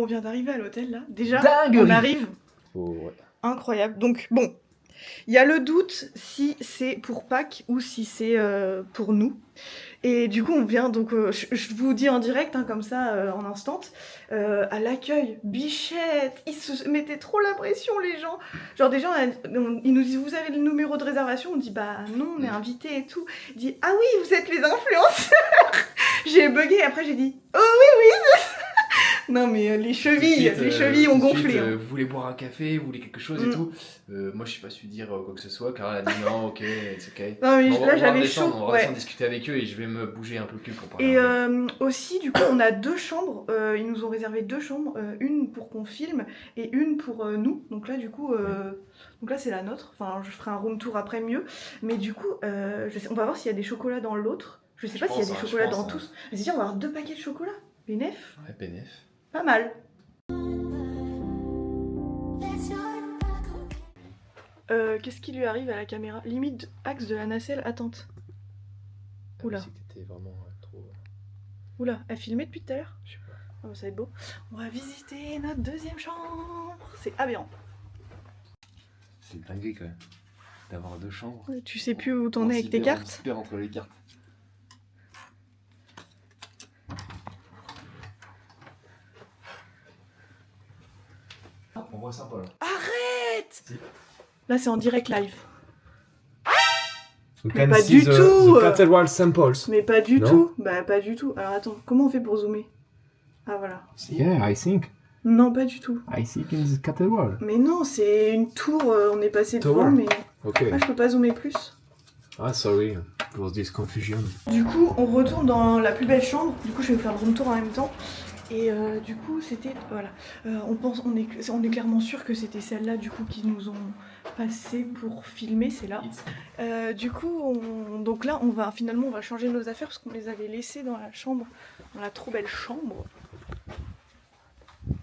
On vient d'arriver à l'hôtel là. Déjà, Dinguerie. on arrive. Oh, ouais. Incroyable. Donc bon, il y a le doute si c'est pour Pâques ou si c'est pour nous. Et du coup, on vient, donc je vous dis en direct, hein, comme ça, en instant, à l'accueil, Bichette, ils se mettaient trop la pression, les gens. Genre, des gens, ils nous disent, vous avez le numéro de réservation? On dit, bah non, on est invités et tout. Il dit, ah oui, vous êtes les influenceurs. J'ai bugué, après j'ai dit, oh oui, oui, c'est ça. Non, mais les chevilles ont gonflé. Vous voulez boire un café, vous voulez quelque chose et tout. Moi, je suis pas su dire quoi que ce soit, car elle a dit non, ok, c'est ok. Non, mais Bon, là, j'avais chaud. On va redescendre discuter avec eux et je vais me bouger un peu le cul pour parler. Et aussi, du coup, on a 2 chambres. Ils nous ont réservé 2 chambres. Une pour qu'on filme et une pour nous. Donc là, du coup, donc là, c'est la nôtre. Enfin, je ferai un room tour après mieux. Mais du coup, on va voir s'il y a des chocolats dans l'autre. Je sais pas s'il y a des chocolats dans tous. Mais si, on va avoir 2 paquets de chocolat. Bénef. Ouais, bénef. Pas mal. Qu'est-ce qui lui arrive à la caméra? Limite axe de la nacelle, attente. Oula. C'était vraiment trop. Oula, elle filmait depuis tout à l'heure? Je sais pas. Oh, ça va être beau. On va visiter notre 2e chambre. C'est aberrant. C'est une dinguerie quand même. D'avoir 2 chambres. Tu sais plus où t'en es avec tes cartes? Super entre les cartes. On voit sympa là. Arrête! Si. Là, c'est en direct live. We Mais pas du tout. The Cathedral Samples. Mais pas du Non. tout. Bah, pas du tout. Alors, attends, comment on fait pour zoomer? Ah, voilà. Yeah, I think. Non, pas du tout. I think in the cathedral. Mais non, c'est une tour. On est passé Tower. devant, mais... Ok. Ah, je peux pas zoomer plus. Ah, sorry for this confusion. Du coup, on retourne dans la plus belle chambre. Du coup, je vais vous faire le room tour en même temps. Et du coup, c'était... Voilà. On est clairement sûr que c'était celle-là, du coup, qui nous ont passé pour filmer. C'est là. Du coup, donc là, on va changer nos affaires parce qu'on les avait laissées dans la chambre. Dans la trop belle chambre. Donc,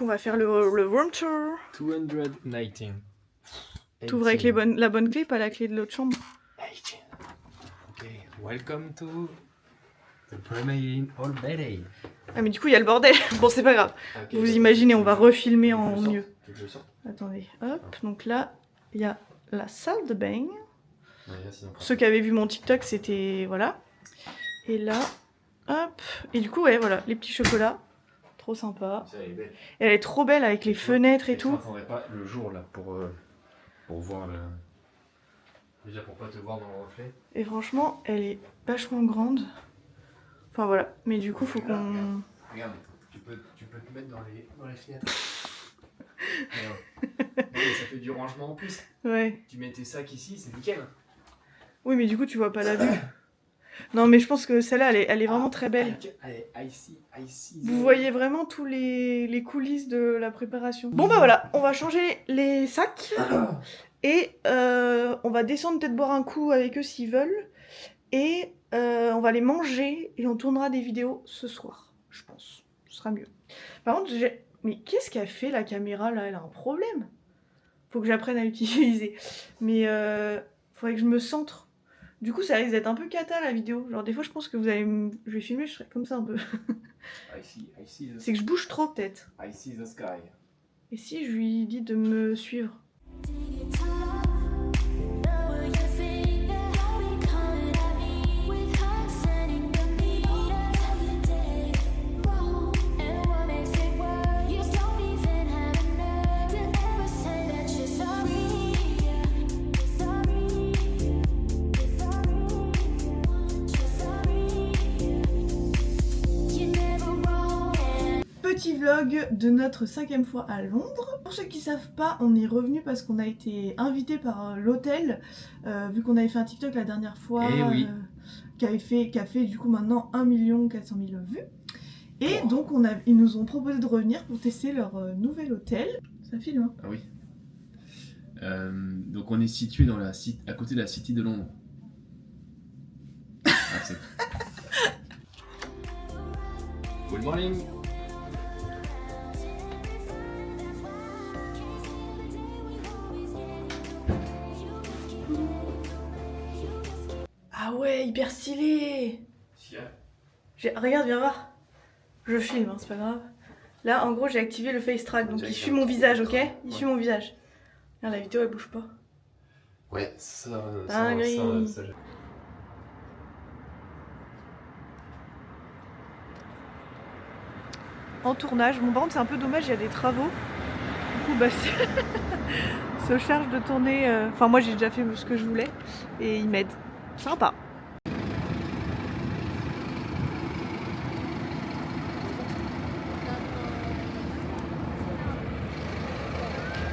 on va faire le room tour. 219. T'ouvres avec la bonne clé, pas la clé de l'autre chambre. 18. Ok, welcome to the Premier Holiday. Ah mais du coup il y a le bordel. Bon c'est pas grave. Okay, vous imaginez, on va refilmer Tu veux en que je mieux. Tu veux que je sorte? Attendez, hop. Donc là, il y a la salle de bain. Ouais, là, sinon, Pour ceux qui avaient vu mon TikTok, c'était... Voilà. Et là, hop. Et du coup, ouais, voilà, les petits chocolats. Trop sympa. Ça, elle est belle. Et elle est trop belle avec les fenêtres et tout. Je m'attendrais pas le jour là pour voir le... Déjà pour pas te voir dans le reflet. Et franchement, elle est vachement grande. Enfin voilà. Mais du coup, faut qu'on... Regarde, tu peux te mettre dans les fenêtres. Regarde. Non, mais ça fait du rangement en plus. Ouais. Tu mets tes sacs ici, c'est nickel. Oui, mais du coup, tu vois pas la vue. Non, mais je pense que celle-là, elle est vraiment très belle. Allez, ici. Vous voyez vraiment tous les coulisses de la préparation. Bon bah voilà, on va changer les sacs. Et on va descendre peut-être boire un coup avec eux s'ils veulent. Et on va les manger et on tournera des vidéos ce soir, je pense. Ce sera mieux. Par contre, mais qu'est-ce qu'a fait la caméra là? Elle a un problème. Faut que j'apprenne à l'utiliser. Mais faudrait que je me centre. Du coup, ça risque d'être un peu cata la vidéo. Genre, des fois, je pense que je vais filmer, je serai comme ça un peu. C'est que je bouge trop, peut-être. I see the sky. Et si je lui dis de me suivre? Petit vlog de notre 5e fois à Londres. Pour ceux qui savent pas, on est revenu parce qu'on a été invité par l'hôtel, vu qu'on avait fait un TikTok la dernière fois, qui a fait du coup maintenant 1 400 000 vues. Et donc ils nous ont proposé de revenir pour tester leur nouvel hôtel. Ça filme, hein? Ah oui. Donc on est situé à côté de la City de Londres. Ah, c'est... Good morning. Ah ouais, hyper stylé. Regarde, viens voir. Je filme, hein, c'est pas grave. Là, en gros, j'ai activé le face track, donc il suit mon visage, ok? Il suit mon visage. Regarde, la vidéo, elle bouge pas. Ouais, ça En tournage, bon par contre c'est un peu dommage, il y a des travaux. Du coup, bah se charge de tourner. Enfin, moi j'ai déjà fait ce que je voulais et il m'aide. Sympa.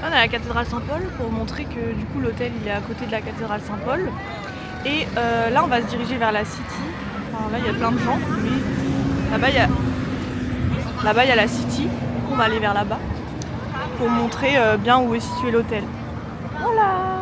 On est à la cathédrale Saint-Paul pour montrer que du coup l'hôtel il est à côté de la cathédrale Saint-Paul. Et là on va se diriger vers la City. Enfin, là il y a plein de gens, mais là-bas il y a la City. Donc on va aller vers là-bas pour montrer bien où est situé l'hôtel. Voilà.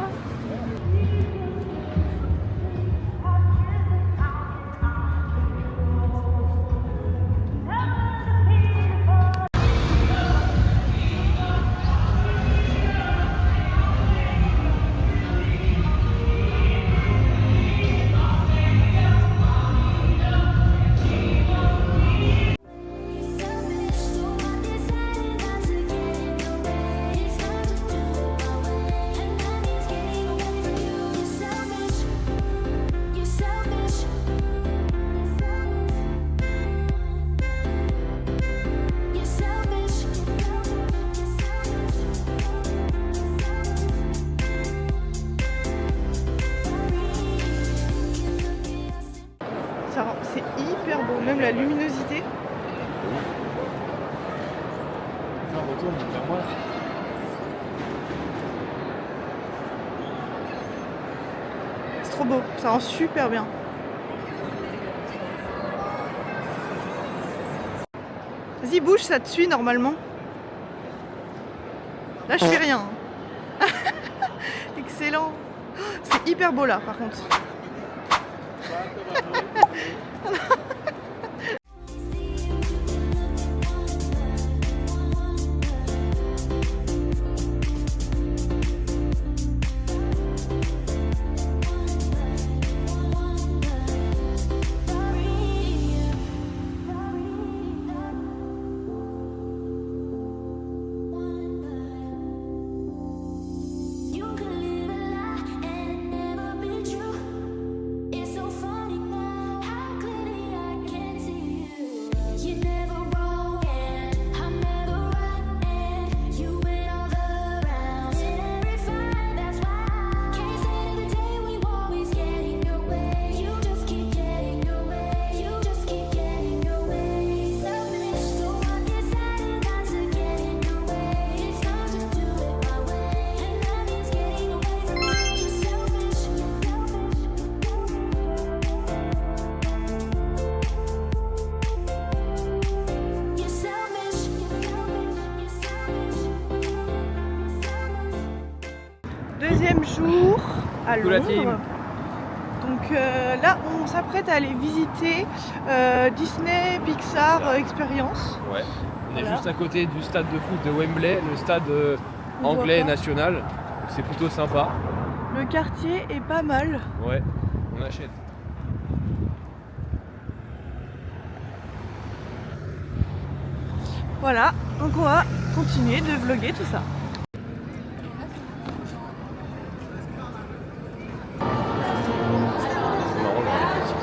C'est hyper beau, même la luminosité. Retourne vers moi. C'est trop beau, ça rend super bien. Vas-y, bouge, ça te suit normalement. Là, je fais rien. Excellent. C'est hyper beau là, par contre. Deuxième jour à Coucou la Londres. team. Donc là, on s'apprête à aller visiter Disney Pixar Experience. Ouais, on est Voilà. juste à côté du stade de foot de Wembley, le stade On anglais voit pas. national. Donc c'est plutôt sympa. Le quartier est pas mal. Ouais, on achète. Voilà, donc on va continuer de vlogger tout ça. C'est marrant d'avoir les petits.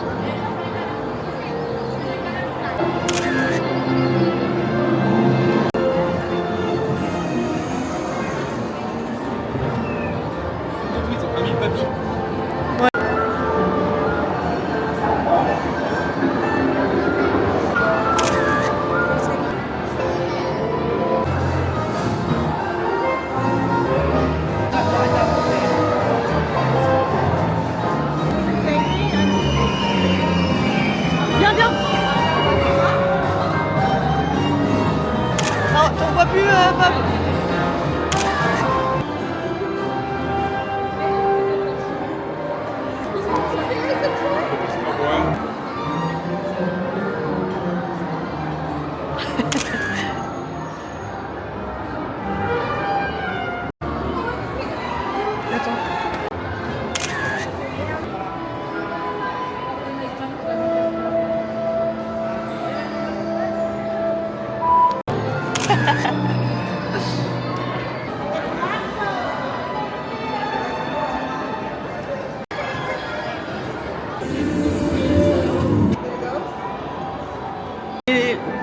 Ils ont pas mis le papy. Viens, viens. Non, on voit plus Bob.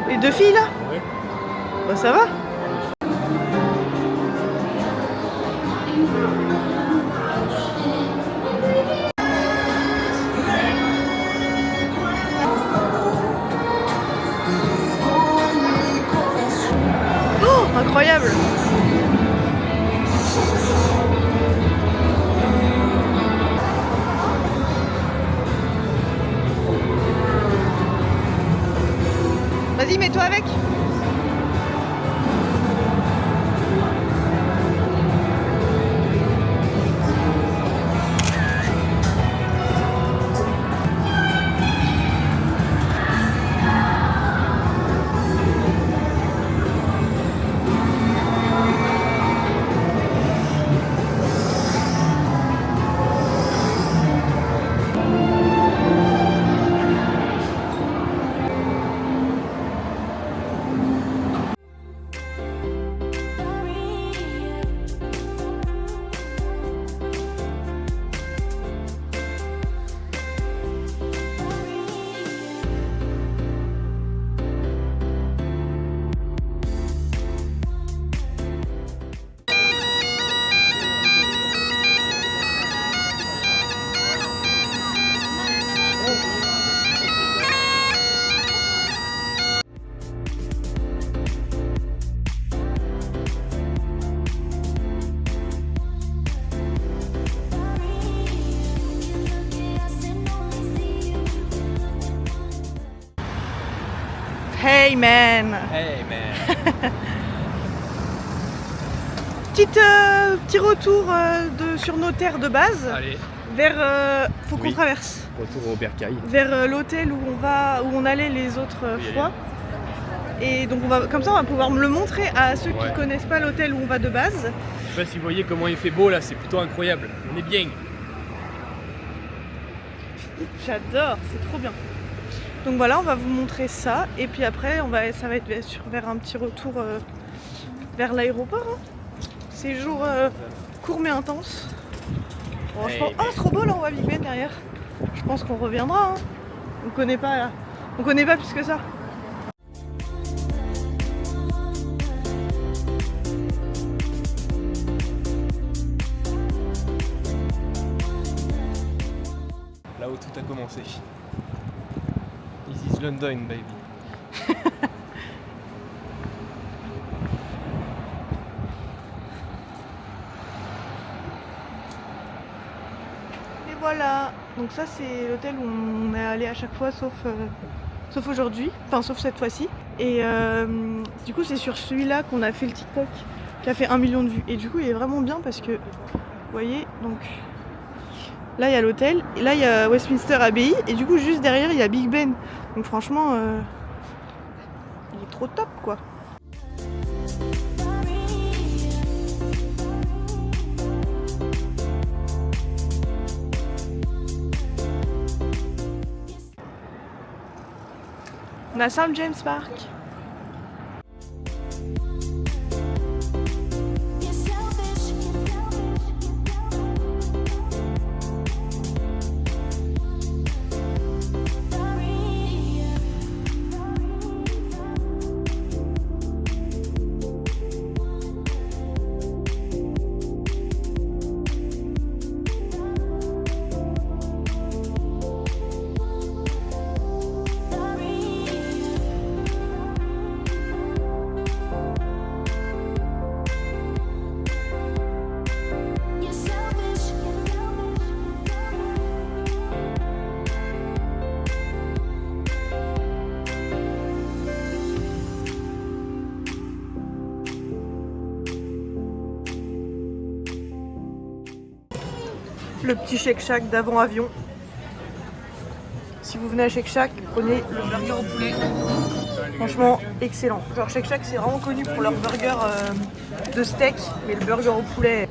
Les deux filles là? Ouais. Bah ça va. Oh, incroyable. Vas-y, mets-toi avec. Hey man. Hey man. Petit retour sur nos terres de base. Allez, Vers faut qu'on Oui. traverse. retour au bercail. Vers l'hôtel où on allait les autres fois. Et donc comme ça on va pouvoir me le montrer à ceux qui Ouais. connaissent pas l'hôtel où on va de base. Je sais pas si vous voyez comment il fait beau là, c'est plutôt incroyable. On est bien. J'adore, c'est trop bien. Donc voilà, on va vous montrer ça et puis après ça va être vers un petit retour vers l'aéroport. Hein. Séjour court mais intense. Franchement, oh c'est trop beau là, on voit Big Ben derrière. Je pense qu'on reviendra. Hein. On connaît pas plus que ça. Là où tout a commencé. This is London, baby. Et voilà, donc ça c'est l'hôtel où on est allé à chaque fois sauf aujourd'hui, enfin sauf cette fois-ci. Et du coup c'est sur celui-là qu'on a fait le TikTok qui a fait 1 million de vues. Et du coup il est vraiment bien parce que, vous voyez, donc là il y a l'hôtel, et là il y a Westminster Abbey, et du coup juste derrière il y a Big Ben. Donc franchement, il est trop top quoi. On a St James Park. Le petit Shake Shack d'avant avion. Si vous venez à Shake Shack, prenez le burger au poulet. Franchement, excellent. Genre Shake Shack c'est vraiment connu pour leur burger de steak, mais le burger au poulet